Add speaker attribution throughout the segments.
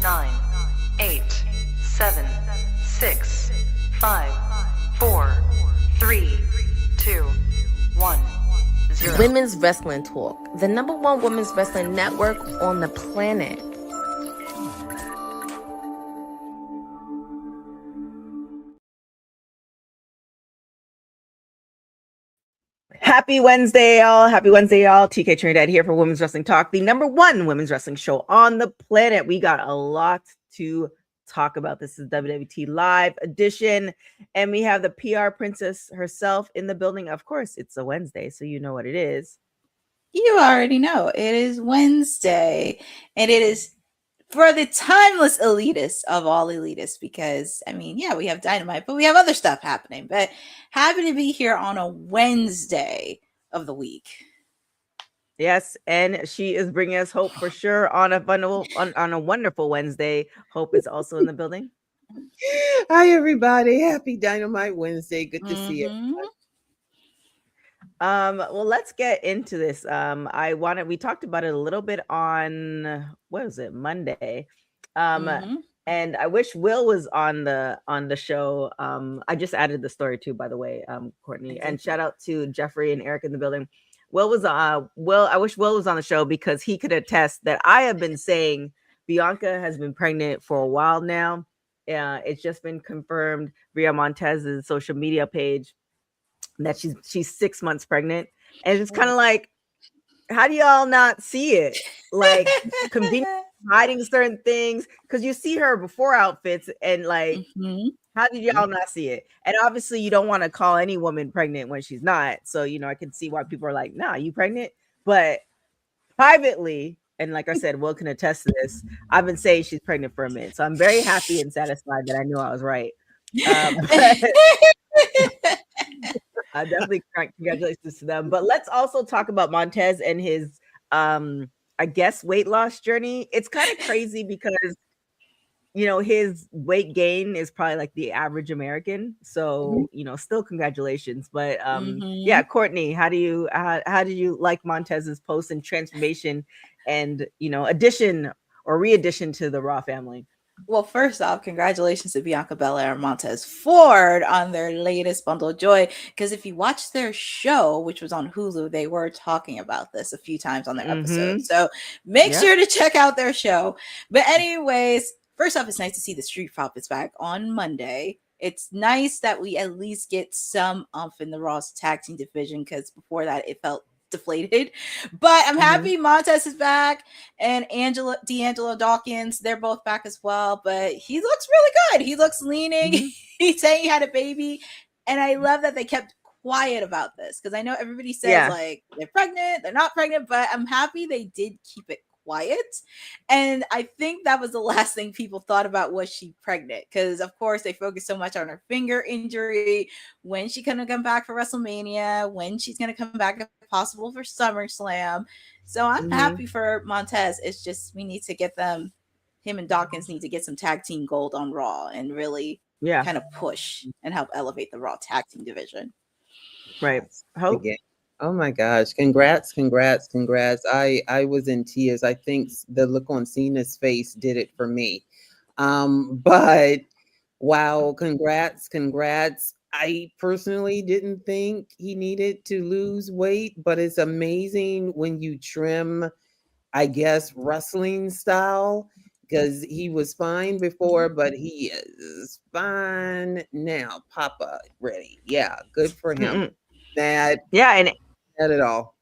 Speaker 1: 9, 8, 7, 6, 5, 4, 3, 2, 1, 0.
Speaker 2: Women's Wrestling Talk, the #1 women's wrestling network on the planet.
Speaker 3: Happy Wednesday, y'all. Happy Wednesday, y'all. TK Trinidad here for Women's Wrestling Talk, the #1 women's wrestling show on the planet. We got a lot to talk about. This is WWT Live edition, and we have the PR princess herself in the building. Of course, it's a Wednesday, so you know what it is.
Speaker 4: You already know. It is Wednesday, and it is for the timeless elitist of all elitists, because I mean, yeah, we have Dynamite, but we have other stuff happening. But happy to be here on a Wednesday of the week.
Speaker 3: Yes, and she is bringing us hope for sure on a wonderful Wednesday. Hope is also in the building.
Speaker 5: Hi, everybody. Happy Dynamite Wednesday. Good to see you.
Speaker 3: Well, let's get into this. We talked about it a little bit on, what was it, Monday? And I wish Will was on the show. I just added the story too, by the way, Courtney. And shout out to Jeffrey and Eric in the building. I wish Will was on the show because he could attest that I have been saying Bianca has been pregnant for a while now. It's just been confirmed via Montez's social media page that she's 6 months pregnant. And it's kind of like, how do y'all not see it? Like, conveniently hiding certain things, because you see her before outfits, and like, how did y'all not see it? And obviously you don't want to call any woman pregnant when she's not, so I can see why people are like, nah, you pregnant. But privately, and like I said, Will can attest to this, I've been saying she's pregnant for a minute, so I'm very happy and satisfied that I knew I was right. Definitely congratulations to them. But let's also talk about Montez and his I guess weight loss journey. It's kind of crazy because his weight gain is probably like the average American, so still congratulations. But yeah, Courtney, how did you like Montez's post and transformation and addition or re-addition to the Raw family?
Speaker 4: Well, first off, congratulations to Bianca Belair and Montez Ford on their latest Bundle of Joy. Because if you watch their show, which was on Hulu, they were talking about this a few times on their episode. So make sure to check out their show. But anyways, first off, it's nice to see the Street Profits back on Monday. It's nice that we at least get some umph in the Raw's tag team division, because before that it felt deflated. But I'm happy Montez is back, and D'Angelo Dawkins, they're both back as well. But he looks really good. He looks leaning. He's saying he had a baby, and I love that they kept quiet about this, because I know everybody says like they're pregnant, they're not pregnant, but I'm happy they did keep it quiet. And I think that was the last thing people thought about, was she pregnant? Because of course they focused so much on her finger injury, when she gonna come back for WrestleMania, when she's gonna come back if possible for SummerSlam. So I'm happy for Montez. It's just we need to get him and Dawkins need to get some tag team gold on Raw and really kind of push and help elevate the Raw tag team division.
Speaker 3: Right. Hope.
Speaker 5: Oh my gosh. Congrats. I was in tears. I think the look on Cena's face did it for me. But wow, congrats. I personally didn't think he needed to lose weight, but it's amazing when you trim, I guess, wrestling style, because he was fine before, but he is fine now. Papa ready. Yeah, good for him. Not at all.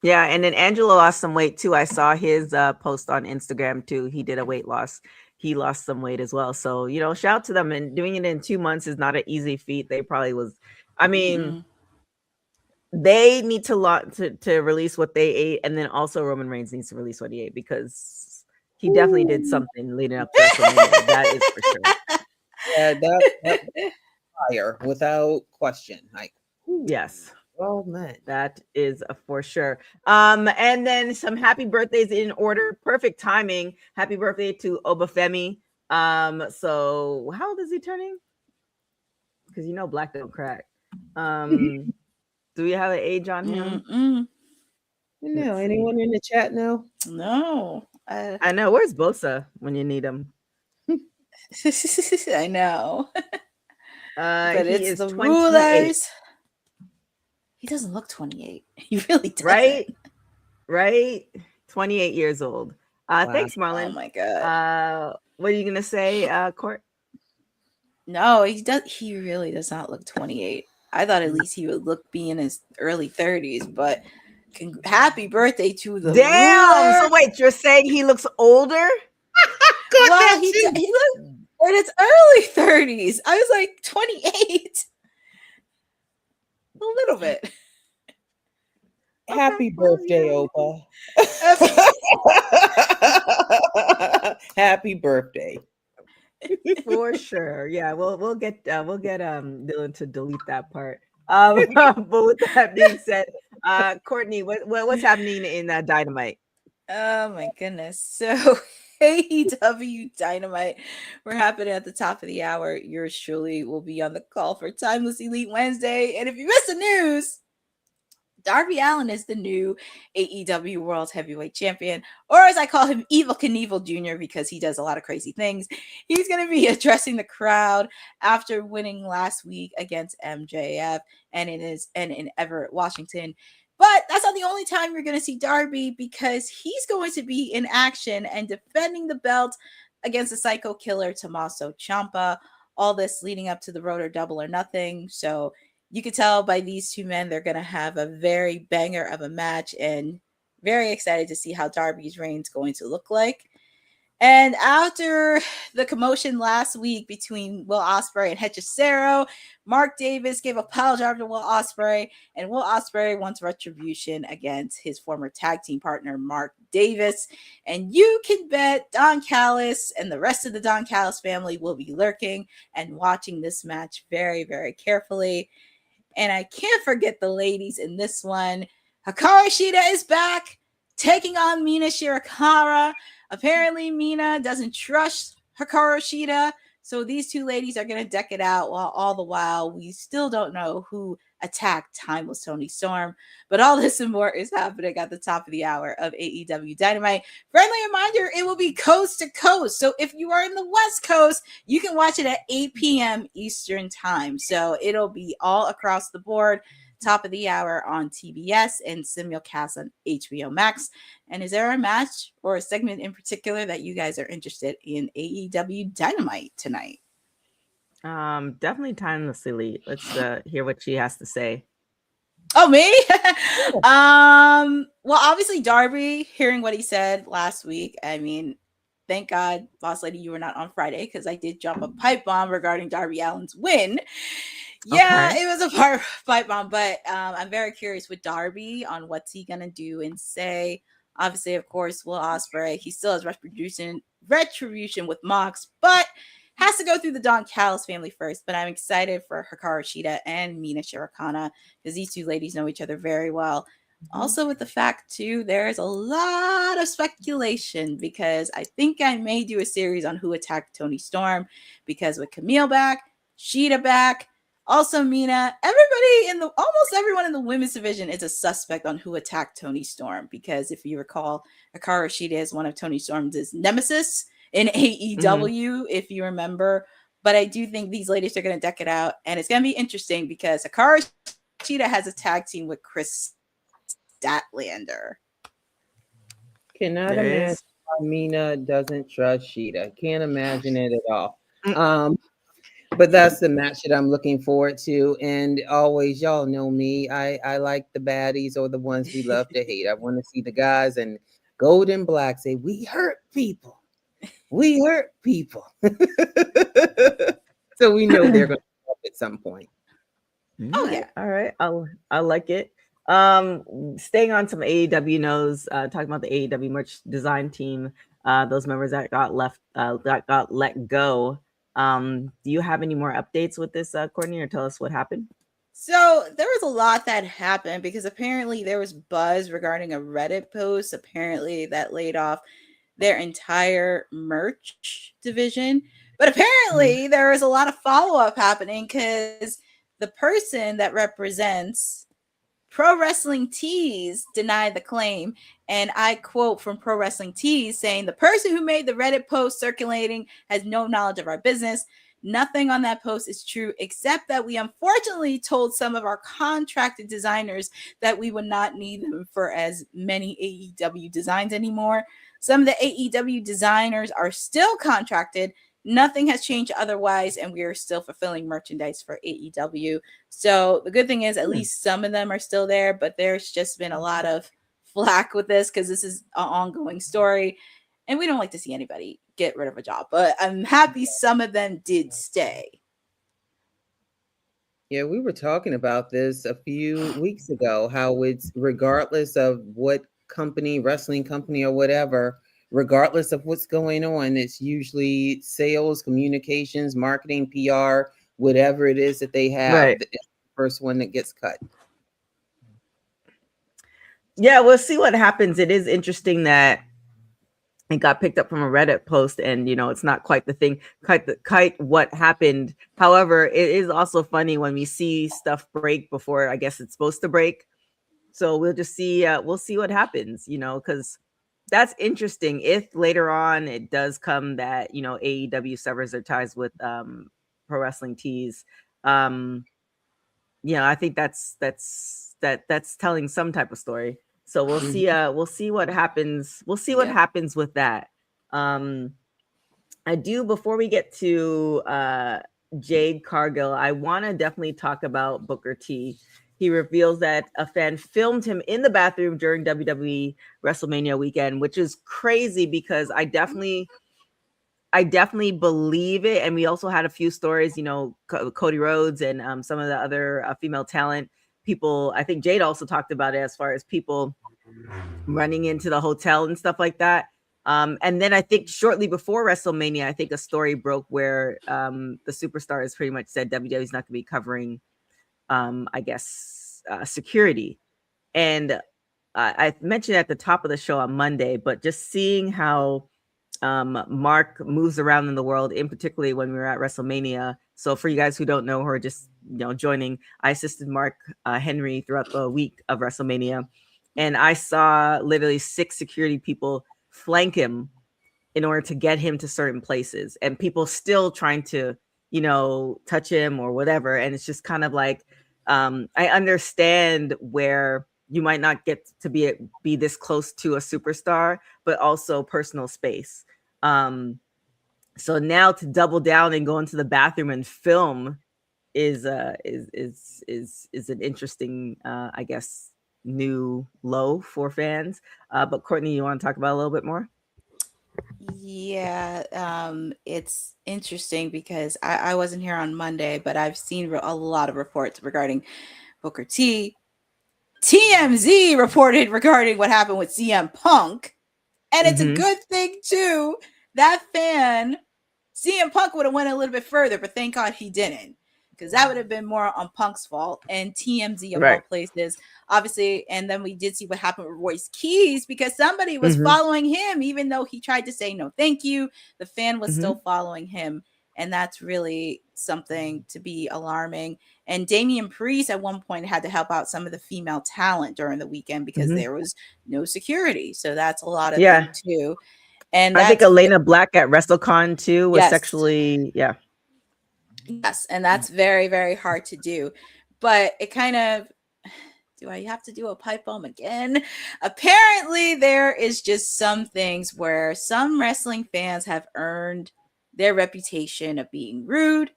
Speaker 3: Yeah, and then Angelo lost some weight too. I saw his post on Instagram too. He did a weight loss. He lost some weight as well. So, shout out to them. And doing it in 2 months is not an easy feat. They probably was. I mean, they need to release what they ate, and then also Roman Reigns needs to release what he ate, because he definitely did something leading up to WrestleMania. That is for sure.
Speaker 5: Yeah, that fire without question. Like,
Speaker 3: yes.
Speaker 5: Oh man,
Speaker 3: that is for sure. And then some happy birthdays in order. Perfect timing. Happy birthday to Obafemi. So how old is he turning? Because Black don't crack. Do we have an age on him?
Speaker 5: No,
Speaker 3: Let's see.
Speaker 5: anyone in the chat know?
Speaker 4: No.
Speaker 3: I know. Where's Bosa when you need him?
Speaker 4: I know. But
Speaker 3: He
Speaker 4: it's
Speaker 3: is
Speaker 4: the
Speaker 3: 28,
Speaker 4: rulers. He doesn't look 28. He really doesn't.
Speaker 3: right? Right? 28 years old.
Speaker 5: Wow.
Speaker 3: Thanks,
Speaker 4: Oh
Speaker 3: Marlon.
Speaker 4: my god.
Speaker 3: What are you gonna say, Court?
Speaker 4: No, he does. He really does not look 28. I thought at least he would look be in his early 30s. But happy birthday to the
Speaker 3: Damn!
Speaker 4: ruler.
Speaker 3: So wait, you're saying he looks older?
Speaker 4: Well, he looked in his early 30s. I was like 28. A little bit.
Speaker 5: Happy
Speaker 3: Okay, well,
Speaker 5: birthday,
Speaker 3: yeah.
Speaker 5: Opa. Happy birthday.
Speaker 3: For sure. Yeah, we'll get Dylan to delete that part. But with that being said, Courtney, what's happening in Dynamite?
Speaker 4: Oh my goodness. So AEW Dynamite. We're happening at the top of the hour. Yours truly will be on the call for Timeless Elite Wednesday. And if you missed the news, Darby Allin is the new AEW World Heavyweight Champion, or as I call him, Evil Knievel Jr., because he does a lot of crazy things. He's going to be addressing the crowd after winning last week against MJF and in Everett, Washington. But that's not the only time you're going to see Darby, because he's going to be in action and defending the belt against the Psycho Killer Tommaso Ciampa. All this leading up to the Road or Double or Nothing. So you could tell by these two men, they're going to have a very banger of a match, and very excited to see how Darby's reign's going to look like. And after the commotion last week between Will Ospreay and Hechicero, Mark Davis gave a pile drive to Will Ospreay, and Will Ospreay wants retribution against his former tag team partner, Mark Davis. And you can bet Don Callis and the rest of the Don Callis family will be lurking and watching this match very, very carefully. And I can't forget the ladies in this one. Hikaru Shida is back, taking on Mina Shirakawa. Apparently, Mina doesn't trust Hikaru Shida, so these two ladies are going to deck it out, while all the while we still don't know who attacked Timeless Tony Storm. But all this and more is happening at the top of the hour of AEW Dynamite. Friendly reminder, it will be coast to coast. So if you are in the West Coast, you can watch it at 8 p.m. Eastern time. So it'll be all across the board. Top of the hour on TBS and simulcast on HBO Max. And is there a match or a segment in particular that you guys are interested in AEW Dynamite tonight?
Speaker 3: Definitely Timeless Elite. Let's hear what she has to say.
Speaker 4: Oh, me? Well, obviously Darby, hearing what he said last week, I mean, thank God, Boss Lady, you were not on Friday, because I did drop a pipe bomb regarding Darby Allin's win. Yeah,
Speaker 3: Okay.
Speaker 4: it was a pipe bomb, but I'm very curious with Darby on what's he gonna do and say. Obviously, of course, Will Ospreay, he still has retribution with Mox, but has to go through the Don Callis family first. But I'm excited for Hikaru Shida and Mina Shirakawa, because these two ladies know each other very well. Also, with the fact, too, there's a lot of speculation, because I think I may do a series on who attacked Tony Storm, because with Camille back, Shida back, also Mina, almost everyone in the women's division is a suspect on who attacked Tony Storm, because if you recall, Hikaru Shida is one of Tony Storm's nemesis in AEW, if you remember. But I do think these ladies are going to deck it out, and it's going to be interesting, because Hikaru Shida has a tag team with Chris Statlander.
Speaker 5: Cannot imagine how Mina doesn't trust Sheeta. Can't imagine it at all. But that's the match that I'm looking forward to. And always, y'all know me. I like the baddies, or the ones we love to hate. I want to see the guys in gold and black say, "We hurt people. We hurt people." So we know they're going to help at some point.
Speaker 4: Oh yeah.
Speaker 3: All right. I like it. Staying on some AEW news, talking about the AEW merch design team, those members that got let go. Do you have any more updates with this, Courtney, or tell us what happened?
Speaker 4: So there was a lot that happened, because apparently there was buzz regarding a Reddit post, apparently that laid off their entire merch division. But apparently there was a lot of follow-up happening, because the person that represents Pro Wrestling Tees denied the claim, and I quote from Pro Wrestling Tees saying, "The person who made the Reddit post circulating has no knowledge of our business. Nothing on that post is true, except that we unfortunately told some of our contracted designers that we would not need them for as many AEW designs anymore. Some of the AEW designers are still contracted. Nothing has changed otherwise, and we are still fulfilling merchandise for AEW. So the good thing is at least some of them are still there, but there's just been a lot of flack with this because this is an ongoing story, and we don't like to see anybody get rid of a job, but I'm happy some of them did stay.
Speaker 5: Yeah, we were talking about this a few weeks ago, how it's regardless of what company, wrestling company or whatever, regardless of what's going on, it's usually sales, communications, marketing, PR, whatever it is that they have,
Speaker 3: Right.
Speaker 5: the first one that gets cut.
Speaker 3: Yeah, we'll see what happens. It is interesting that it got picked up from a Reddit post, and it's not quite the thing, quite what happened. However, it is also funny when we see stuff break before I guess it's supposed to break. So we'll just see. We'll see what happens. Because that's interesting. If later on it does come that AEW severs their ties with Pro Wrestling Tees, I think that's telling some type of story. So we'll see. We'll see what happens. We'll see what happens with that. I do, before we get to Jade Cargill, I want to definitely talk about Booker T. He reveals that a fan filmed him in the bathroom during WWE WrestleMania weekend, which is crazy because I definitely believe it. And we also had a few stories, Cody Rhodes and some of the other female talent people. I think Jade also talked about it as far as people running into the hotel and stuff like that. And then I think shortly before WrestleMania, I think a story broke where the superstars pretty much said WWE is not going to be covering, security. And I mentioned at the top of the show on Monday, but just seeing how Mark moves around in the world, in particularly when we were at WrestleMania. So for you guys who don't know, who are just joining, I assisted Mark Henry throughout the week of WrestleMania, and I saw literally 6 security people flank him in order to get him to certain places, and people still trying to touch him or whatever. And it's just kind of like I understand where you might not get to be this close to a superstar, but also personal space. So now to double down and go into the bathroom and film is an interesting, I guess, new low for fans. But Courtney, you want to talk about it a little bit more?
Speaker 4: Yeah, it's interesting because I wasn't here on Monday, but I've seen a lot of reports regarding Booker T. TMZ reported regarding what happened with CM Punk, and it's a good thing too. That fan, CM Punk would have went a little bit further, but thank God he didn't, because that would have been more on Punk's fault. And TMZ of all places, obviously. And then we did see what happened with Royce Keys, because somebody was following him, even though he tried to say no thank you. The fan was still following him, and that's really something to be alarming. And Damian Priest at one point had to help out some of the female talent during the weekend because there was no security. So that's a lot of things too. And
Speaker 3: I think Elena Black at WrestleCon too was sexually,
Speaker 4: Yes, and that's very, very hard to do. But it kind of, do I have to do a pipe bomb again? Apparently, there is just some things where some wrestling fans have earned their reputation of being rude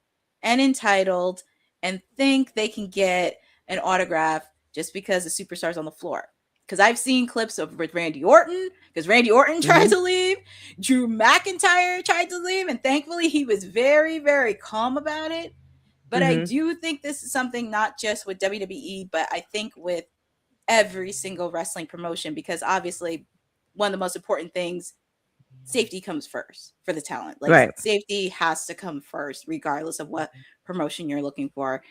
Speaker 4: and entitled and think they can get an autograph just because the superstar's on the floor. Because I've seen clips of with Randy Orton, because Randy Orton tried to leave. Drew McIntyre tried to leave, and thankfully he was very, very calm about it. But I do think this is something not just with WWE, but I think with every single wrestling promotion, because obviously one of the most important things, safety comes first for the talent. Like safety has to come first, regardless of what promotion you're looking for.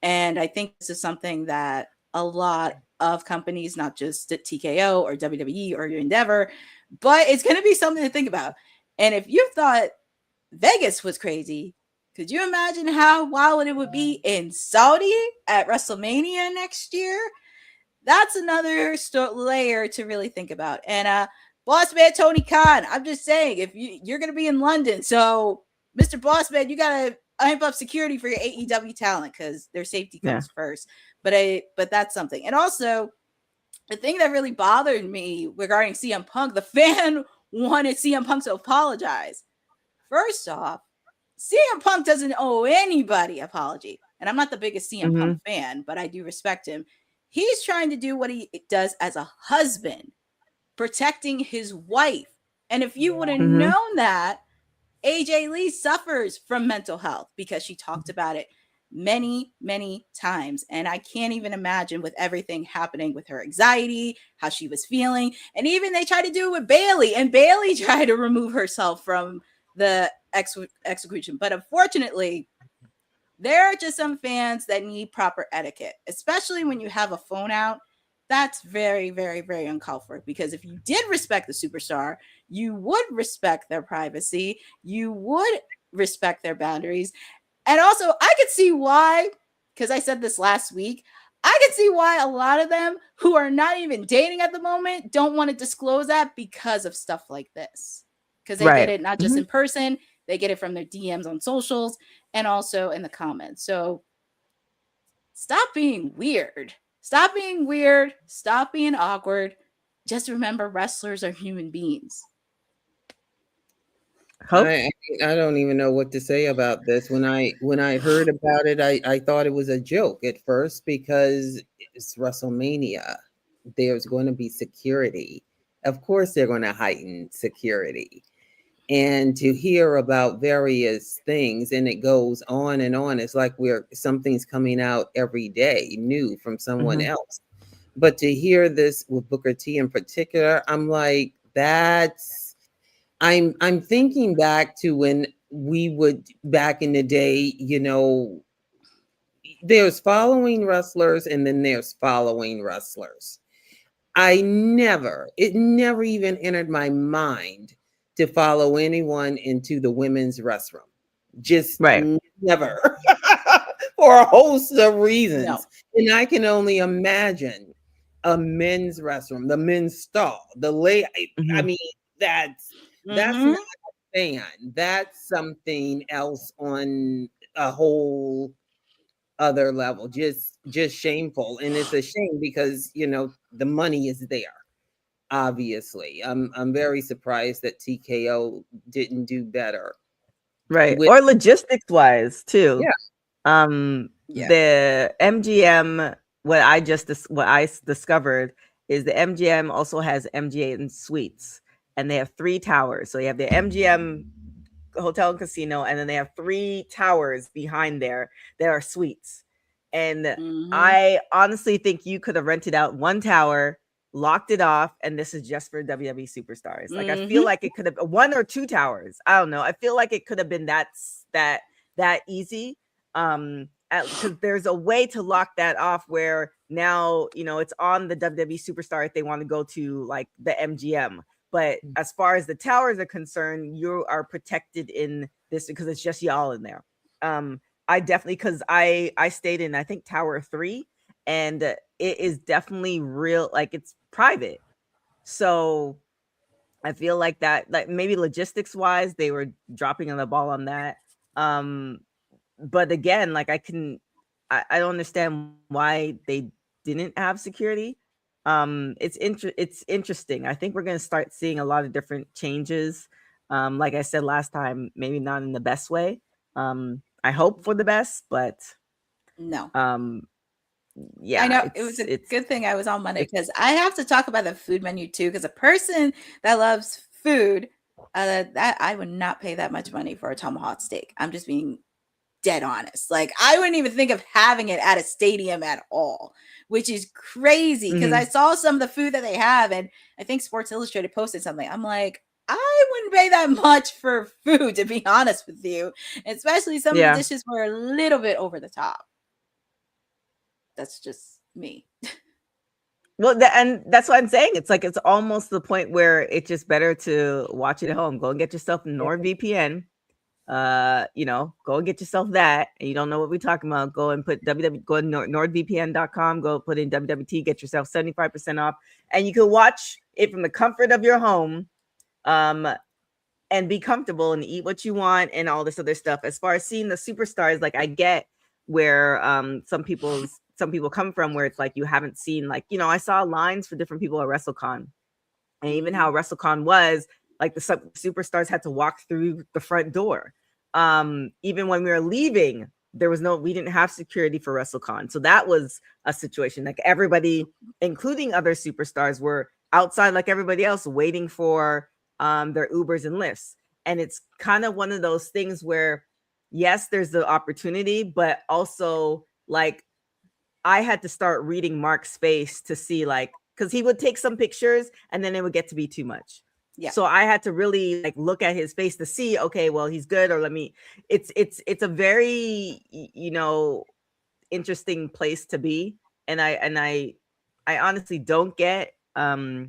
Speaker 4: And I think this is something that a lot of companies, not just TKO or WWE or your Endeavor, but it's going to be something to think about. And if you thought Vegas was crazy, could you imagine how wild it would be in Saudi at WrestleMania next year? that's another layer to really think about. And Boss Man Tony Khan, I'm just saying, if you're going to be in London, so Mr. Boss Man, you got to amp up security for your AEW talent because their safety comes first. But that's something. And also, the thing that really bothered me regarding CM Punk, the fan wanted CM Punk to apologize. First off, CM Punk doesn't owe anybody apology. And I'm not the biggest CM Punk fan, but I do respect him. He's trying to do what he does as a husband, protecting his wife. And if you would have known that, AJ Lee suffers from mental health because she talked about it many, many times. And I can't even imagine with everything happening with her anxiety, how she was feeling. And even they tried to do it with Bayley, and Bayley tried to remove herself from the execution. But unfortunately, there are just some fans that need proper etiquette, especially when you have a phone out. That's very, very, very uncalled for, because if you did respect the superstar, you would respect their privacy. You would respect their boundaries. And also, I could see why, because I said this last week, I could see why a lot of them who are not even dating at the moment don't want to disclose that because of stuff like this. Because they get it not just in person, they get it from their DMs on socials and also in the comments. So stop being weird. Stop being weird. Stop being awkward. Just remember, wrestlers are human beings.
Speaker 5: I don't even know what to say about this. When I heard about it, I thought it was a joke at first because it's WrestleMania. There's going to be security. Of course, they're going to heighten security. And to hear about various things, and it goes on and on. It's like something's coming out every day, new from someone else. But to hear this with Booker T in particular, I'm like, I'm thinking back to when we would, back in the day, there's following wrestlers and then there's following wrestlers. It never even entered my mind to follow anyone into the women's restroom. Just never. For a host of reasons. No. And I can only imagine a men's restroom, the men's stall, I mean, that's not a fan. That's something else on a whole other level. Just shameful. And it's a shame because, the money is there. Obviously, I'm very surprised that TKO didn't do better.
Speaker 3: Right. Or logistics wise too. Yeah. The MGM, what I discovered is the MGM also has MGM suites, and they have 3 towers. So you have the MGM hotel and casino, and then they have 3 towers behind there that are suites. And I honestly think you could have rented out 1 tower, locked it off, and this is just for WWE superstars. Like I feel like it could have 1 or 2 towers. I don't know. I feel like it could have been that easy. Because there's a way to lock that off where now it's on the WWE superstar if they want to go to like the MGM. But as far as the towers are concerned, you are protected in this because it's just y'all in there. I definitely, because I stayed in, I think, Tower 3, and it is definitely real, like it's private. So I feel like that, like maybe logistics wise, they were dropping on the ball on that. But again, like I don't understand why they didn't have security. It's interesting. I think we're going to start seeing a lot of different changes. Like I said last time, maybe not in the best way. I hope for the best, but
Speaker 4: no.
Speaker 3: Yeah,
Speaker 4: I know it was a good thing I was on Monday because I have to talk about the food menu too. Because a person that loves food, that I would not pay that much money for a tomahawk steak. I'm just being dead honest. Like I wouldn't even think of having it at a stadium at all, which is crazy because I saw some of the food that they have, and I think Sports Illustrated posted something. I'm like, I wouldn't pay that much for food, to be honest with you, especially some of the dishes were a little bit over the top. That's just me.
Speaker 3: Well, and that's what I'm saying. It's like it's almost the point where it's just better to watch it at home. Go and get yourself a NordVPN. go and get yourself that. And you don't know what we're talking about, go and put go to nordvpn.com, go put in WWT, get yourself 75% off, and you can watch it from the comfort of your home, and be comfortable and eat what you want and all this other stuff. As far as seeing the superstars, like I get where some people come from, where it's like you haven't seen, like, I saw lines for different people at WrestleCon, and even how WrestleCon was like the superstars had to walk through the front door. Even when we were leaving, we didn't have security for WrestleCon. So that was a situation, like everybody, including other superstars, were outside like everybody else, waiting for their Ubers and Lyfts. And it's kind of one of those things where, yes, there's the opportunity, but also like I had to start reading Mark's face to see, like, because he would take some pictures and then it would get to be too much. Yeah. So I had to really like look at his face to see, okay, well, he's good, or it's a very, interesting place to be. And I honestly don't get, I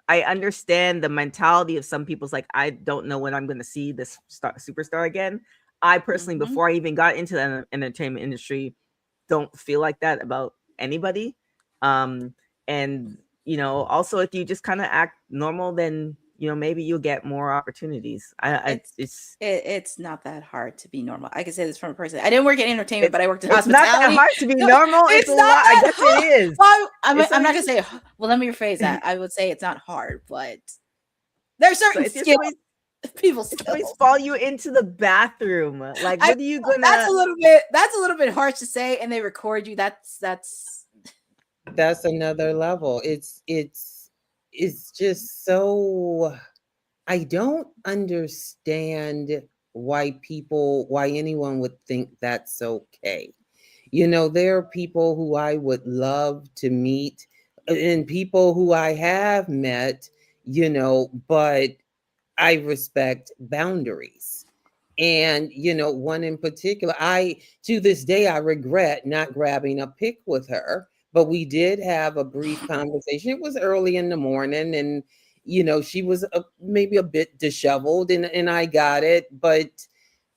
Speaker 3: understand the mentality of some people's like, I don't know when I'm going to see this superstar again. I personally, before I even got into the entertainment industry, don't feel like that about anybody. And, also if you just kind of act normal, then, maybe you'll get more opportunities.
Speaker 4: It's not that hard to be normal. I can say this from a person. I didn't work in entertainment, but I worked in hospitality.
Speaker 3: It's not that hard to be normal. It's a lot. I guess it is.
Speaker 4: Well, I'm not going to say, well, let me rephrase that. I would say it's not hard, but there's certain skills. People
Speaker 3: always follow you into the bathroom. Like, what are you gonna?
Speaker 4: That's a little bit harsh to say, and they record you. That's
Speaker 5: another level. It's just so, I don't understand why anyone would think that's okay. There are people who I would love to meet, and people who I have met, but I respect boundaries. And, one in particular, to this day, I regret not grabbing a pic with her, but we did have a brief conversation. It was early in the morning, and, she was maybe a bit disheveled, and I got it, but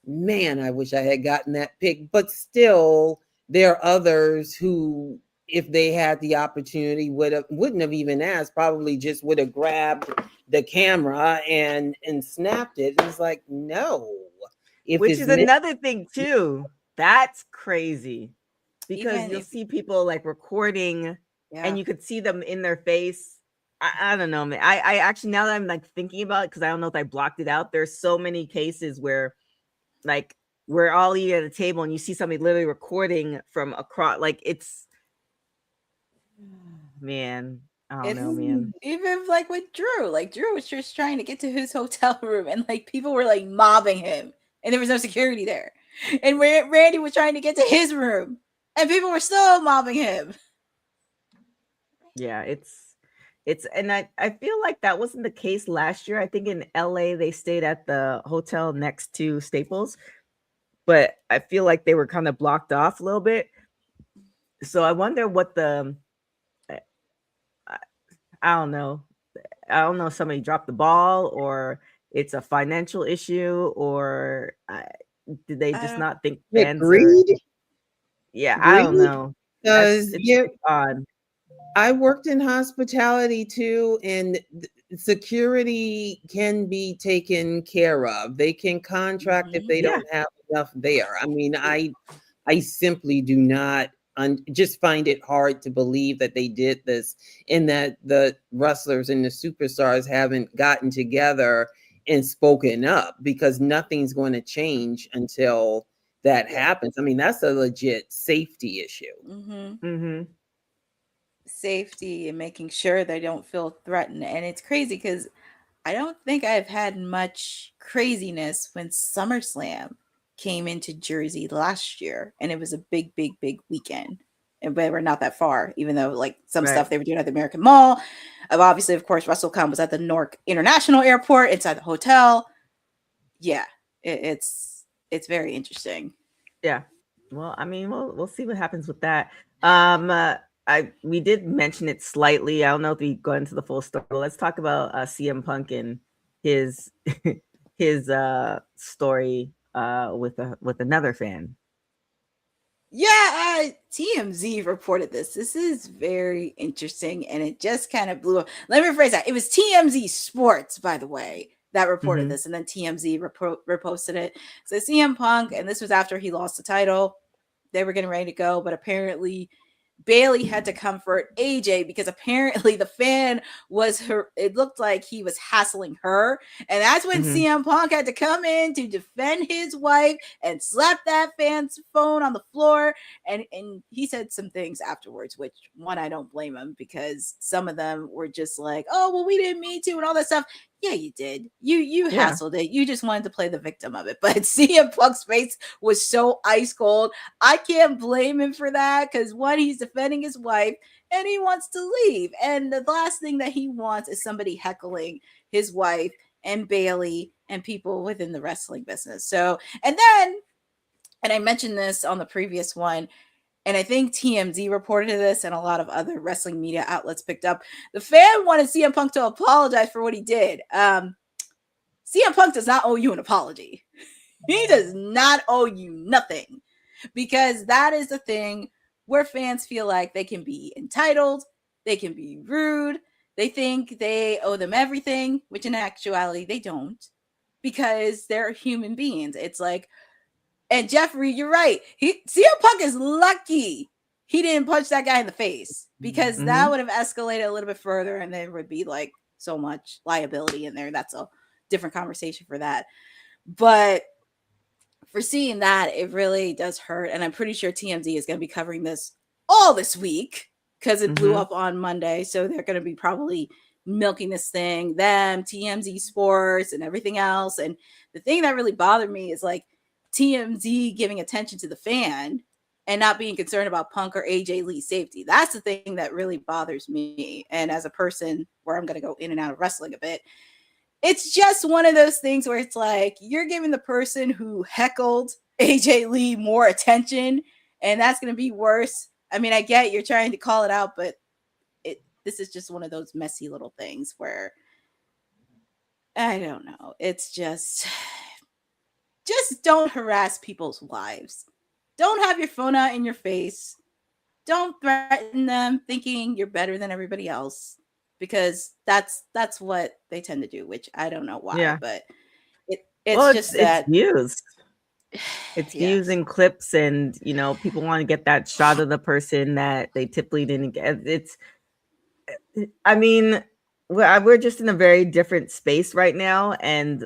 Speaker 5: man, I wish I had gotten that pic. But still, there are others who, if they had the opportunity, wouldn't have even asked, probably just would have grabbed the camera and snapped it. It's like, no.
Speaker 3: Which is another thing too. That's crazy, because you'll see people like recording, and you could see them in their face. I don't know, man. I actually, now that I'm like thinking about it, because I don't know if I blocked it out, there's so many cases where like we're all eating at a table and you see somebody literally recording from across, like, it's, man, I don't know, man.
Speaker 4: Even like with Drew, Drew was just trying to get to his hotel room, and like people were like mobbing him, and there was no security there. And Randy was trying to get to his room, and people were still mobbing him.
Speaker 3: Yeah, and I feel like that wasn't the case last year. I think in LA they stayed at the hotel next to Staples, but I feel like they were kind of blocked off a little bit. So I wonder what I don't know. If somebody dropped the ball, or it's a financial issue, or did they just not think fans
Speaker 5: greed?
Speaker 3: Yeah, I don't know.
Speaker 5: Because odd. I worked in hospitality too, and security can be taken care of. They can contract if they don't have enough there. I mean, I simply do not just find it hard to believe that they did this, and that the wrestlers and the superstars haven't gotten together and spoken up, because nothing's going to change until that happens. I mean, that's a legit safety issue.
Speaker 4: Safety and making sure they don't feel threatened. And it's crazy because I don't think I've had much craziness when SummerSlam came into Jersey last year, and it was a big weekend, and we're not that far, even though like some stuff they were doing at the American Mall. Obviously, of course, WrestleCon was at the Newark International Airport inside the hotel. Yeah, it's very interesting.
Speaker 3: Yeah, well, I mean, we'll see what happens with that. We did mention it slightly. I don't know if we go into the full story, but let's talk about CM Punk and his story with another fan.
Speaker 4: Yeah, TMZ reported this. This is very interesting, and it just kind of blew up. Let me rephrase that. It was TMZ Sports, by the way, that reported this, and then TMZ reposted it. So CM Punk, and this was after he lost the title. They were getting ready to go, but apparently Bailey had to comfort AJ because apparently the fan was her. It looked like he was hassling her. And that's when CM Punk had to come in to defend his wife and slap that fan's phone on the floor. And he said some things afterwards, which one, I don't blame him, because some of them were just like, oh, well, we didn't mean to, and all that stuff. Yeah, you did. You hassled it. You just wanted to play the victim of it. But CM Punk's face was so ice cold. I can't blame him for that, because one, he's defending his wife and he wants to leave. And the last thing that he wants is somebody heckling his wife and Bailey and people within the wrestling business. So, and I mentioned this on the previous one, and I think TMZ reported this and a lot of other wrestling media outlets picked up. The fan wanted CM Punk to apologize for what he did. CM Punk does not owe you an apology. He does not owe you nothing, because that is the thing where fans feel like they can be entitled, they can be rude, they think they owe them everything, which in actuality they don't, because they're human beings. It's like, and Jeffrey, you're right. CM Punk is lucky he didn't punch that guy in the face, because that would have escalated a little bit further, and there would be like so much liability in there. That's a different conversation for that. But for seeing that, it really does hurt. And I'm pretty sure TMZ is going to be covering this all this week, because it blew up on Monday. So they're going to be probably milking this thing, them, TMZ Sports, and everything else. And the thing that really bothered me is like TMZ giving attention to the fan and not being concerned about Punk or AJ Lee's safety. That's the thing that really bothers me. And as a person where I'm going to go in and out of wrestling a bit, it's just one of those things where it's like you're giving the person who heckled AJ Lee more attention, and that's going to be worse. I mean, I get you're trying to call it out, but this is just one of those messy little things where I don't know. It's just don't harass people's wives. Don't have your phone out in your face. Don't threaten them thinking you're better than everybody else, because that's what they tend to do, which I don't know why, but it's
Speaker 3: views. It's views and clips, and people want to get that shot of the person that they typically didn't get. I mean, we're just in a very different space right now, and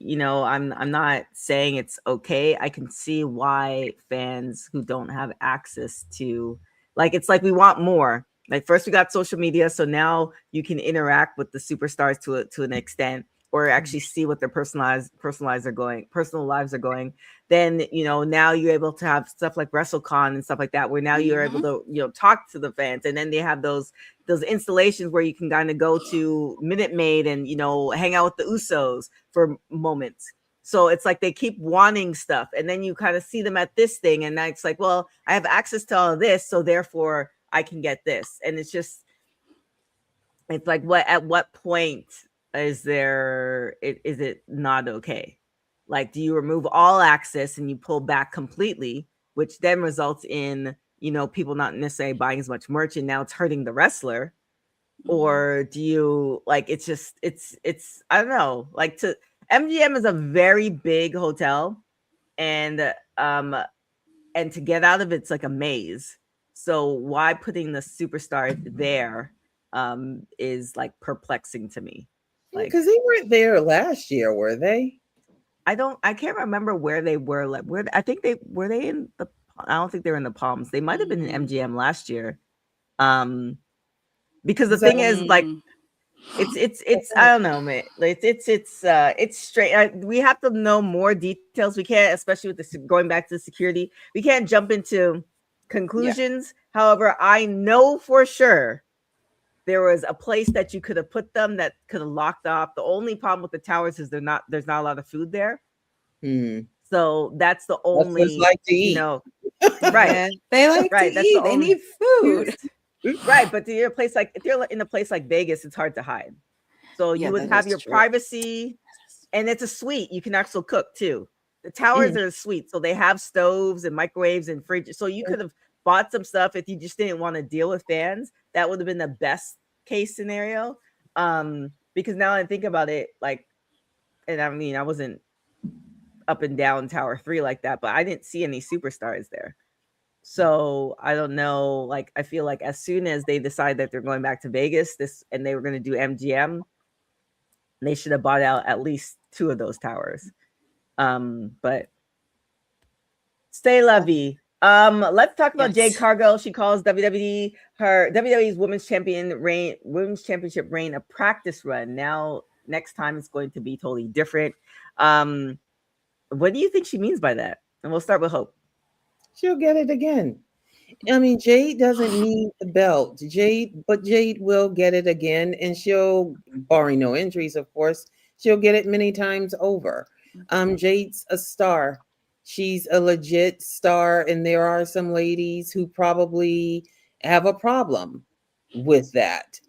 Speaker 3: I'm not saying it's okay. I can see why fans who don't have access to, like, it's like we want more. Like, first we got social media, so now you can interact with the superstars to an extent, or actually see what their personal lives are going. Then now you're able to have stuff like WrestleCon and stuff like that, where now you're able to talk to the fans, and then they have those installations where you can kind of go to Minute Maid and hang out with the Usos for moments. So it's like they keep wanting stuff, and then you kind of see them at this thing, and it's like, well, I have access to all of this, so therefore I can get this. And it's like, at what point is it not okay? Like, do you remove all access and you pull back completely, which then results in people not necessarily buying as much merch, and now it's hurting the wrestler? Or do you, like, it's I don't know, like, MGM is a very big hotel, and to get out of it's like a maze. So why putting the superstar there is like perplexing to me. Like,
Speaker 5: because they weren't there last year, were they?
Speaker 3: I can't remember where they were. Like, I think they in the. I don't think they were in the Palms. They might have been in MGM last year. Because the thing is, like, it's I don't know, man. It's straight. We have to know more details. We can't, especially with this going back to the security. We can't jump into conclusions. Yeah. However, I know for sure there was a place that you could have put them that could have locked off. The only problem with the towers is there's not a lot of food there. So that's the only,
Speaker 5: like to eat.
Speaker 3: Right.
Speaker 4: They like to eat. They need food.
Speaker 3: Right, but if you're in a place like Vegas, it's hard to hide. So you would have your privacy, and it's a suite. You can actually cook too. The towers are sweet. So they have stoves and microwaves and fridges. So you could have bought some stuff if you just didn't want to deal with fans. That would have been the best case scenario. Because now I think about it, like, and I mean, I wasn't up and down Tower 3 like that, but I didn't see any superstars there. So I don't know. Like, I feel like as soon as they decide that they're going back to Vegas, and they were going to do MGM, they should have bought out at least 2 of those towers. But stay la vie. Let's talk about Jade Cargill. She calls WWE's women's championship reign a practice run. Now, next time it's going to be totally different. What do you think she means by that? And we'll start with Hope.
Speaker 5: She'll get it again. I mean, Jade doesn't need the belt. But Jade will get it again, and she'll, barring no injuries, of course, she'll get it many times over. Jade's a star. She's a legit star, and there are some ladies who probably have a problem with that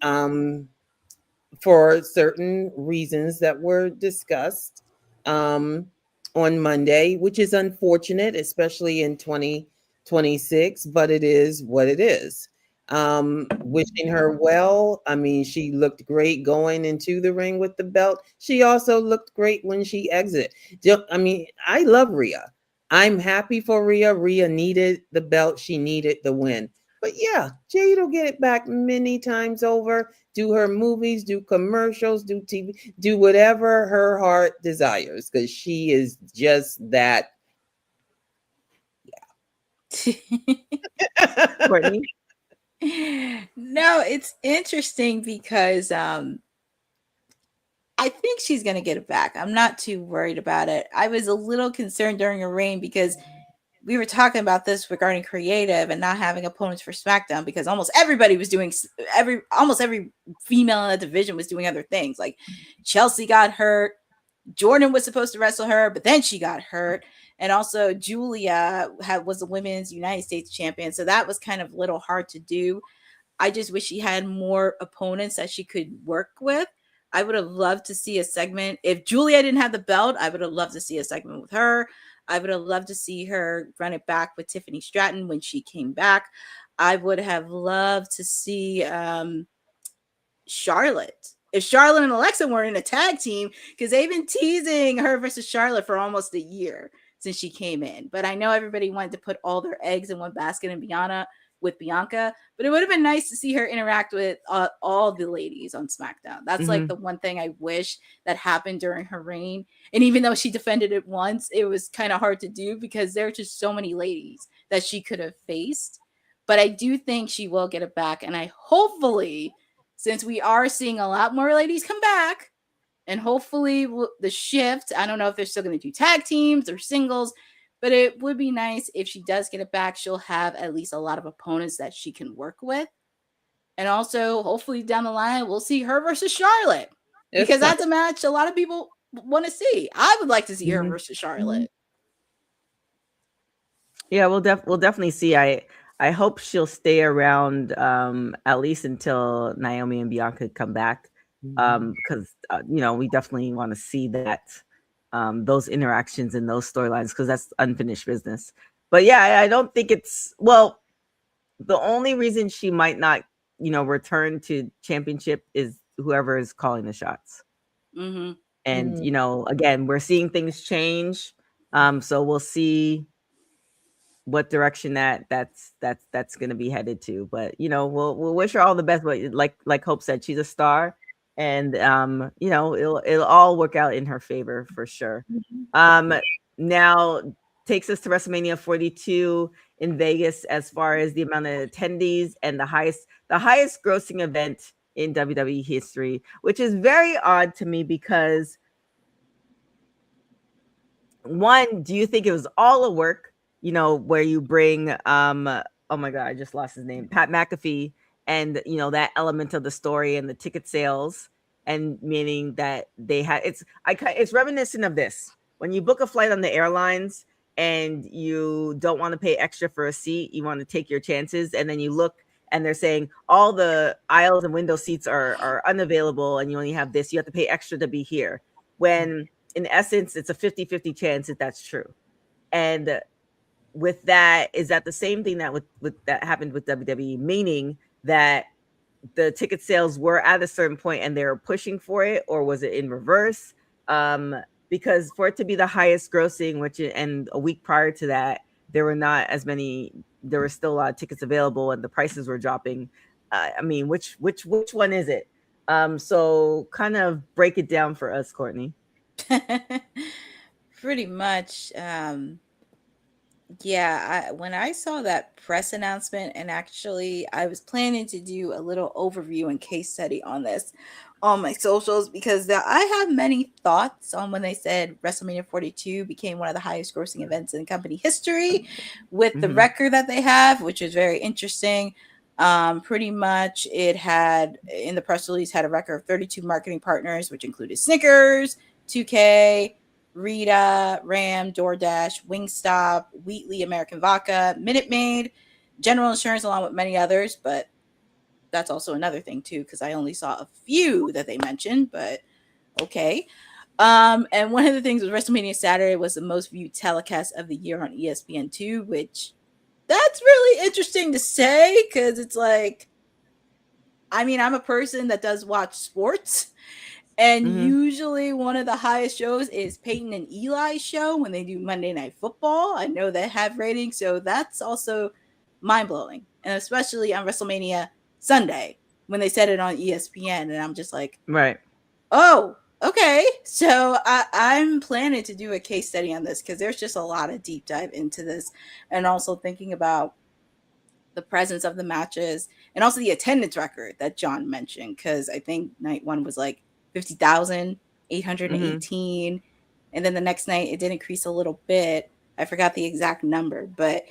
Speaker 5: for certain reasons that were discussed on Monday, which is unfortunate, especially in 2026, but it is what it is. Wishing her well. I mean, she looked great going into the ring with the belt. She also looked great when she exited. I mean, I love Rhea. I'm happy for Rhea. Rhea needed the belt. She needed the win. But yeah, Jade will get it back many times over. Do her movies, do commercials, do TV, do whatever her heart desires, because she is just that.
Speaker 4: Yeah.
Speaker 3: Courtney?
Speaker 4: No, it's interesting because I think she's going to get it back. I'm not too worried about it. I was a little concerned during her reign because we were talking about this regarding creative and not having opponents for SmackDown, because almost everybody was doing almost every female in that division was doing other things. Like Chelsea got hurt. Jordan was supposed to wrestle her, but then she got hurt. And also Julia was the women's United States champion. So that was kind of a little hard to do. I just wish she had more opponents that she could work with. I would have loved to see a segment. If Julia didn't have the belt, I would have loved to see a segment with her. I would have loved to see her run it back with Tiffany Stratton when she came back. I would have loved to see Charlotte. If Charlotte and Alexa were in a tag team, because they've been teasing her versus Charlotte for almost a year since she came in. But I know everybody wanted to put all their eggs in one basket and with Bianca, but it would have been nice to see her interact with all the ladies on SmackDown. That's like the one thing I wish that happened during her reign. And even though she defended it once, it was kind of hard to do because there are just so many ladies that she could have faced. But I do think she will get it back. And I hopefully, since we are seeing a lot more ladies come back, and hopefully the shift, I don't know if they're still going to do tag teams or singles, but it would be nice if she does get it back. She'll have at least a lot of opponents that she can work with. And also, hopefully down the line, we'll see her versus Charlotte. Because that's a match a lot of people want to see. I would like to see her versus Charlotte.
Speaker 3: Yeah, we'll definitely see. I hope she'll stay around at least until Naomi and Bianca come back. Because we definitely want to see that those interactions and those storylines, because that's unfinished business. But yeah, I don't think it's, well, the only reason she might not return to championship is whoever is calling the shots. And again, we're seeing things change, so we'll see what direction that's going to be headed to. But we'll wish her all the best. But like Hope said, she's a star. And it'll all work out in her favor for sure. Now takes us to WrestleMania 42 in Vegas as far as the amount of attendees and the highest grossing event in WWE history, which is very odd to me because, one, do you think it was all a work? Where you bring oh my God, I just lost his name, Pat McAfee. And that element of the story and the ticket sales, and meaning that they had it's reminiscent of this. When you book a flight on the airlines and you don't want to pay extra for a seat, you want to take your chances, and then you look and they're saying all the aisles and window seats are unavailable, and you only have this. You have to pay extra to be here. When in essence, it's a 50-50 chance that that's true. And with that, is that the same thing that with that happened with WWE, meaning that the ticket sales were at a certain point and they were pushing for it, or was it in reverse? Because for it to be the highest grossing, and a week prior to that, there were not as many. There were still a lot of tickets available, and the prices were dropping. I mean, which one is it? So kind of break it down for us, Courtney.
Speaker 4: Pretty much. Yeah, when I saw that press announcement, and actually I was planning to do a little overview and case study on this on my socials, because I have many thoughts on when they said WrestleMania 42 became one of the highest grossing events in company history with the record that they have, which is very interesting. Pretty much it had, in the press release, had a record of 32 marketing partners, which included Snickers, 2K, Rita, Ram, DoorDash, Wingstop, Wheatley, American Vodka, Minute Maid, General Insurance, along with many others. But that's also another thing too, because I only saw a few that they mentioned, but okay. And one of the things with WrestleMania Saturday was the most viewed telecast of the year on ESPN2, which that's really interesting to say, because it's like, I mean, I'm a person that does watch sports. And usually one of the highest shows is Peyton and Eli's show when they do Monday Night Football. I know they have ratings, so that's also mind-blowing. And especially on WrestleMania Sunday when they said it on ESPN, and I'm just like,
Speaker 3: right.
Speaker 4: Oh, okay. So I'm planning to do a case study on this, because there's just a lot of deep dive into this, and also thinking about the presence of the matches and also the attendance record that John mentioned, because I think night one was like 50,818. And then the next night it did increase a little bit. I forgot the exact number, but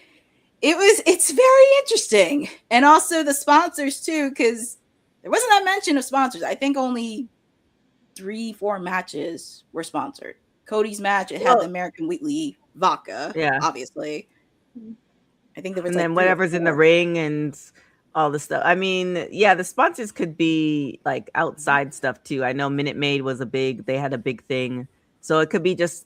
Speaker 4: it's very interesting. And also the sponsors too, because there wasn't that mention of sponsors. I think only 3-4 matches were sponsored. Cody's match, it had the American Wheatley vodka, obviously. I think there was,
Speaker 3: and
Speaker 4: like,
Speaker 3: then whatever's in the ring and all the stuff. I mean, yeah, the sponsors could be like outside stuff too. I know Minute Maid was they had a big thing, so it could be just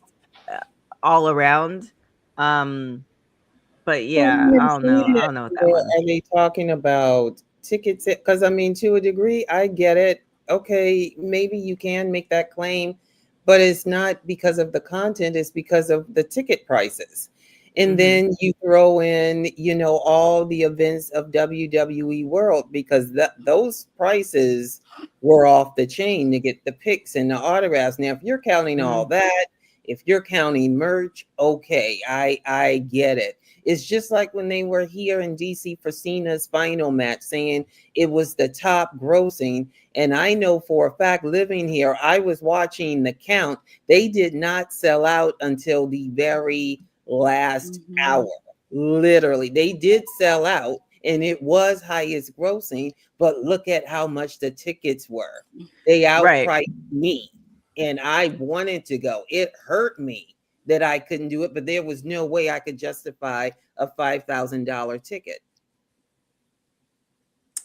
Speaker 3: all around. But yeah, I don't know what that one.
Speaker 5: Are they talking about tickets? Because I mean, to a degree, I get it. Okay, maybe you can make that claim, but it's not because of the content, it's because of the ticket prices. And then you throw in, all the events of WWE World, because those prices were off the chain to get the pics and the autographs. Now, if you're counting all that, if you're counting merch, okay, I get it. It's just like when they were here in DC for Cena's final match, saying it was the top grossing. And I know for a fact, living here, I was watching the count. They did not sell out until the very last hour. Literally, they did sell out, and it was highest grossing. But look at how much the tickets were. They outpriced me, and I wanted to go. It hurt me that I couldn't do it, but there was no way I could justify a $5,000 ticket.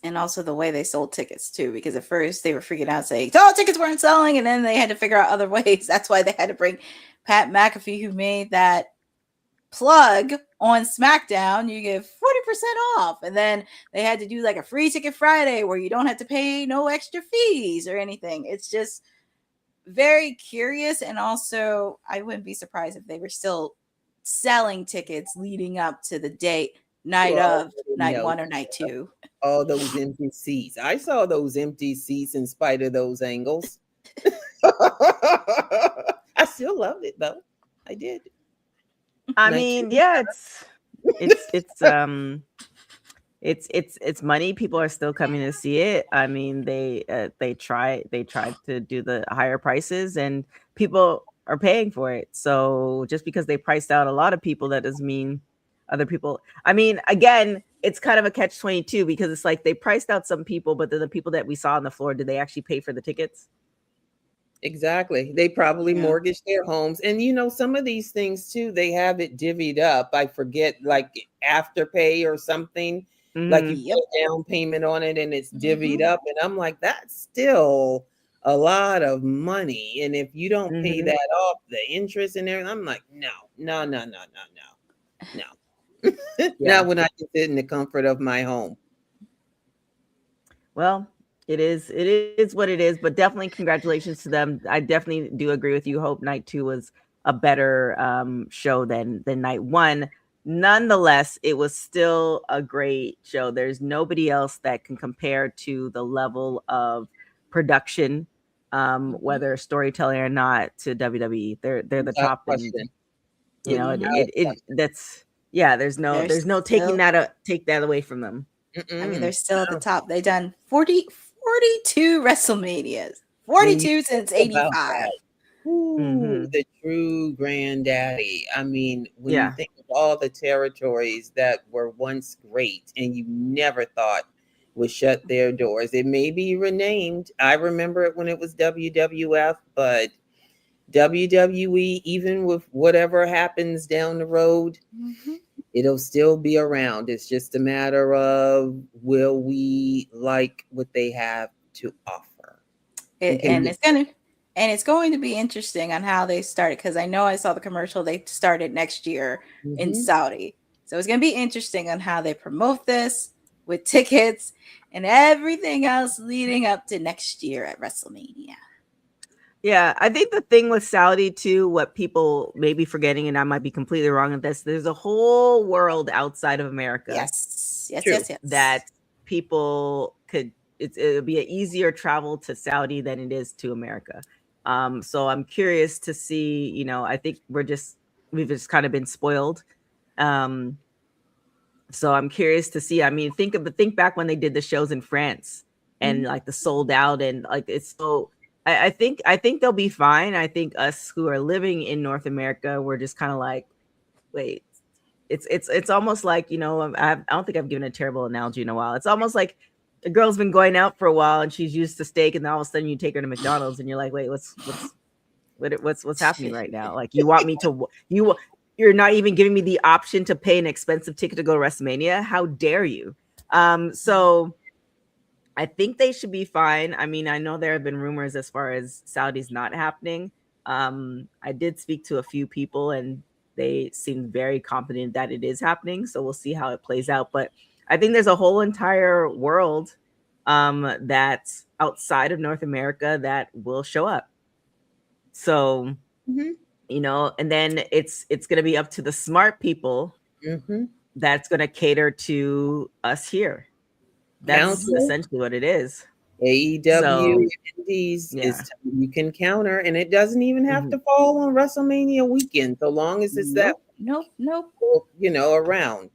Speaker 4: And also the way they sold tickets too, because at first they were freaking out saying, oh, tickets weren't selling, and then they had to figure out other ways. That's why they had to bring Pat McAfee, who made that plug on SmackDown. You get 40% off, and then they had to do like a free ticket Friday where you don't have to pay no extra fees or anything. It's just very curious. And also, I wouldn't be surprised if they were still selling tickets leading up to the date, night one or night two.
Speaker 5: All those empty seats. I saw those empty seats in spite of those angles. I still loved it though. I did.
Speaker 3: I mean, yeah, it's money. People are still coming to see it. I mean, they tried to do the higher prices, and people are paying for it. So just because they priced out a lot of people, that doesn't mean other people. I mean, again, it's kind of a catch-22, because it's like they priced out some people, but then the people that we saw on the floor, did they actually pay for the tickets?
Speaker 5: Exactly. They probably mortgaged their homes. And some of these things too, they have it divvied up. I forget, like Afterpay or something. Like you put a down payment on it and it's divvied up. And I'm like, that's still a lot of money. And if you don't pay
Speaker 3: Mhm.
Speaker 5: that off, the interest and everything, I'm like, no.
Speaker 3: Yeah.
Speaker 5: Not when I can sit in the comfort of my home.
Speaker 3: Well, it is what it is, but definitely congratulations to them. I definitely do agree with you. Hope Night 2 was a better show than Night 1. Nonetheless, it was still a great show. There's nobody else that can compare to the level of production, whether storytelling or not, to WWE. They're the
Speaker 5: Without
Speaker 3: top, and
Speaker 5: question.
Speaker 3: you know
Speaker 5: Without
Speaker 3: it that's yeah. There's
Speaker 4: They're
Speaker 3: no taking
Speaker 4: still,
Speaker 3: take that away from them.
Speaker 4: I mean,
Speaker 5: Mm-mm.
Speaker 4: they're still at the
Speaker 5: No.
Speaker 4: top. They've done 42 WrestleManias.
Speaker 5: When you
Speaker 4: 42 since
Speaker 5: think about
Speaker 4: 85.
Speaker 5: that, ooh,
Speaker 3: Hmm.
Speaker 5: the true granddaddy. I mean, when you
Speaker 3: Yeah.
Speaker 5: think of all the territories that were once great and you never thought would shut their doors, it may be renamed. I remember it when it was WWF, but WWE, even with whatever happens down the road,
Speaker 4: Mhm.
Speaker 5: it'll still be around. It's just a matter of, will we like what they have to offer?
Speaker 4: And it's going to be interesting on how they start, because I know I saw the commercial they started next year in
Speaker 5: Mhm.
Speaker 4: Saudi. So it's going to be interesting on how they promote this with tickets and everything else leading up to next year at WrestleMania.
Speaker 3: Yeah, I think the thing with Saudi too, what people may be forgetting, and I might be completely wrong with this, there's a whole world outside of America
Speaker 4: Yes. Yes,
Speaker 5: True.
Speaker 4: yes, yes.
Speaker 3: that people could, it'll be an easier travel to Saudi than it is to America. So I'm curious to see, I think we've just kind of been spoiled. Um, so I'm curious to see. I mean, think back when they did the shows in France and like the sold out, and like it's so. I think they'll be fine. I think us who are living in North America, we're just kind of like, wait. It's almost like, I don't think I've given a terrible analogy in a while. It's almost like a girl's been going out for a while and she's used to steak, and then all of a sudden you take her to McDonald's and you're like, wait, what's happening right now? Like, you want me to you're not even giving me the option to pay an expensive ticket to go to WrestleMania? How dare you? So I think they should be fine. I mean, I know there have been rumors as far as Saudi's not happening. I did speak to a few people and they seemed very confident that it is happening. So we'll see how it plays out. But I think there's a whole entire world that's outside of North America that will show up. So,
Speaker 5: Mhm.
Speaker 3: and then it's going to be up to the smart people
Speaker 5: Mhm.
Speaker 3: that's going to cater to us here. That's
Speaker 5: Council,
Speaker 3: essentially what it is.
Speaker 5: AEW,
Speaker 3: So,
Speaker 5: Indies
Speaker 3: yeah.
Speaker 5: is you can counter, and it doesn't even have
Speaker 3: Mhm.
Speaker 5: to fall on WrestleMania weekend, so long as it's that,
Speaker 4: Nope.
Speaker 5: around.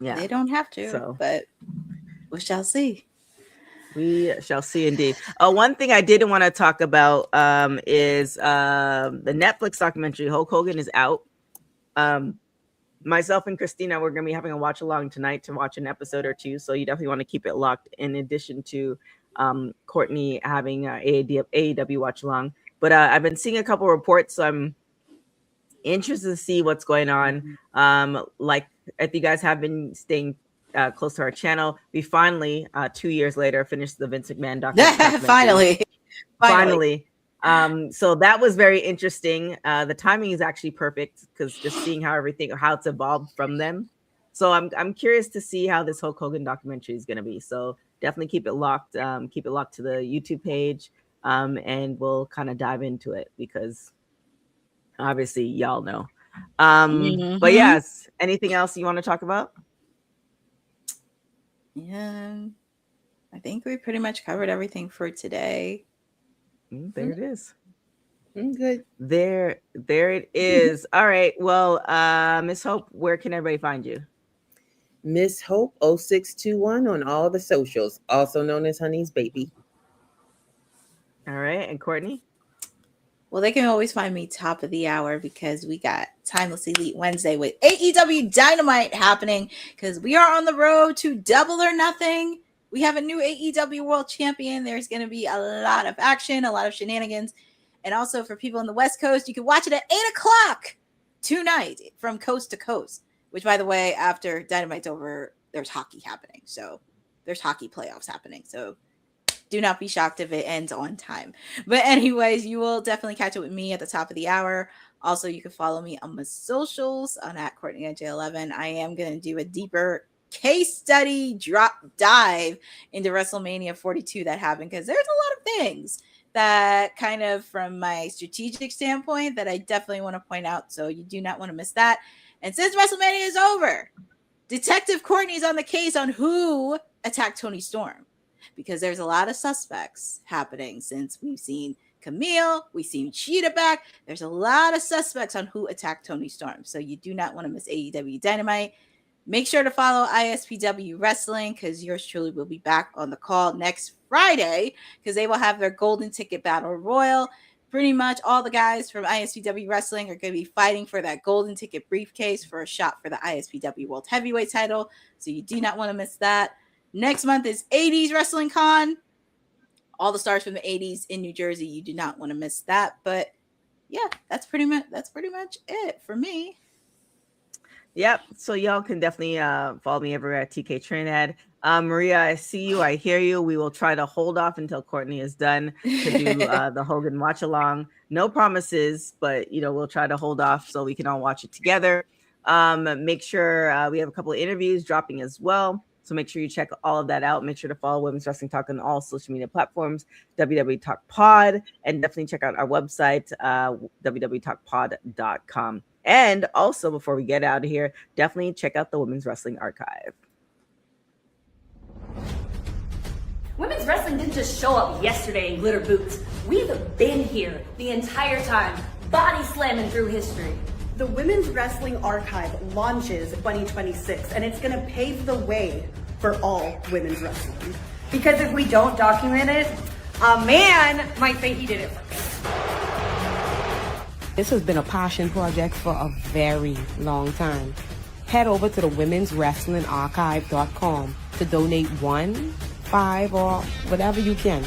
Speaker 3: Yeah.
Speaker 4: They don't have to,
Speaker 3: So
Speaker 4: but we shall see.
Speaker 3: we shall see indeed. One thing I didn't want to talk about is the Netflix documentary Hulk Hogan is out. Myself and Christina, we're going to be having a watch along tonight to watch an episode or two. So you definitely want to keep it locked, in addition to Courtney having AEW watch along. But I've been seeing a couple reports, so I'm interested to see what's going on. Like, if you guys have been staying close to our channel, we finally 2 years later finished the Vince McMahon documentary. Finally. So that was very interesting. The timing is actually perfect, because just seeing how it's evolved from them. So I'm curious to see how this Hulk Hogan documentary is going to be. So definitely keep it locked. Keep it locked to the YouTube page, and we'll kind of dive into it, because obviously y'all know. But yes, anything else you want to talk about?
Speaker 4: Yeah, I think we pretty much covered everything for today.
Speaker 3: There it is.
Speaker 5: Good.
Speaker 3: There it is. All right. Well, Miss Hope, where can everybody find you?
Speaker 5: Miss Hope 0621 on all the socials, also known as Honey's Baby.
Speaker 3: All right. And Courtney?
Speaker 4: Well, they can always find me top of the hour, because we got Timeless Elite Wednesday with AEW Dynamite happening, because we are on the road to Double or Nothing. We have a new AEW World Champion. There's going to be a lot of action, a lot of shenanigans. And also for people on the West Coast, you can watch it at 8 o'clock tonight from coast to coast, which, by the way, after Dynamite's over, there's hockey happening. So there's hockey playoffs happening. So do not be shocked if it ends on time. But anyways, you will definitely catch up with me at the top of the hour. Also, you can follow me on my socials on at CourtneyJ11. I am going to do a deeper case study dive into WrestleMania 42 that happened, because there's a lot of things that kind of from my strategic standpoint that I definitely want to point out. So you do not want to miss that. And since WrestleMania is over, Detective Courtney's on the case on who attacked Toni Storm, because there's a lot of suspects happening since we've seen Camille, we've seen Cheetah back. There's a lot of suspects on who attacked Toni Storm. So you do not want to miss AEW Dynamite. Make sure to follow ISPW Wrestling, because yours truly will be back on the call next Friday, because they will have their Golden Ticket Battle Royal. Pretty much all the guys from ISPW Wrestling are going to be fighting for that Golden Ticket briefcase for a shot for the ISPW World Heavyweight title. So you do not want to miss that. Next month is 80s Wrestling Con. All the stars from the 80s in New Jersey. You do not want to miss that. But yeah, that's pretty much it for me.
Speaker 3: Yep. So y'all can definitely follow me everywhere at TK Trinidad. Maria, I see you. I hear you. We will try to hold off until Courtney is done to do the Hogan watch along. No promises, but we'll try to hold off so we can all watch it together. Make sure we have a couple of interviews dropping as well. So make sure you check all of that out. Make sure to follow Women's Wrestling Talk on all social media platforms, WWT Talk Pod, and definitely check out our website, www.talkpod.com. And also, before we get out of here, definitely check out the Women's Wrestling Archive.
Speaker 6: Women's wrestling didn't just show up yesterday in glitter boots. We've been here the entire time, body slamming through history.
Speaker 7: The Women's Wrestling Archive launches 2026, and it's going to pave the way for all women's wrestling.
Speaker 6: Because if we don't document it, a man might say he did it first.
Speaker 8: This has been a passion project for a very long time. Head over to the womenswrestlingarchive.com to donate $1, $5, or whatever you can.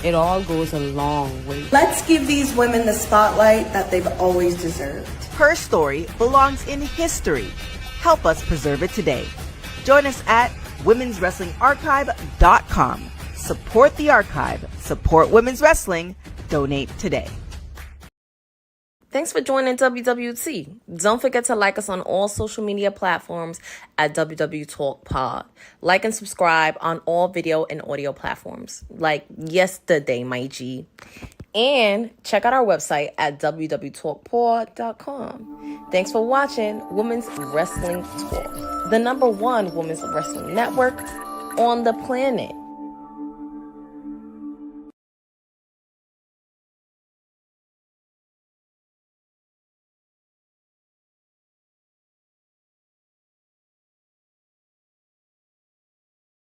Speaker 8: It all goes a long way.
Speaker 7: Let's give these women the spotlight that they've always deserved.
Speaker 3: Her story belongs in history. Help us preserve it today. Join us at womenswrestlingarchive.com. Support the archive. Support women's wrestling. Donate today.
Speaker 2: Thanks for joining WWT. Don't forget to like us on all social media platforms at WW Talk Pod. Like and subscribe on all video and audio platforms, like yesterday, my G. And check out our website at www.talkpod.com. Thanks for watching Women's Wrestling Talk, the #1 women's wrestling network on the planet.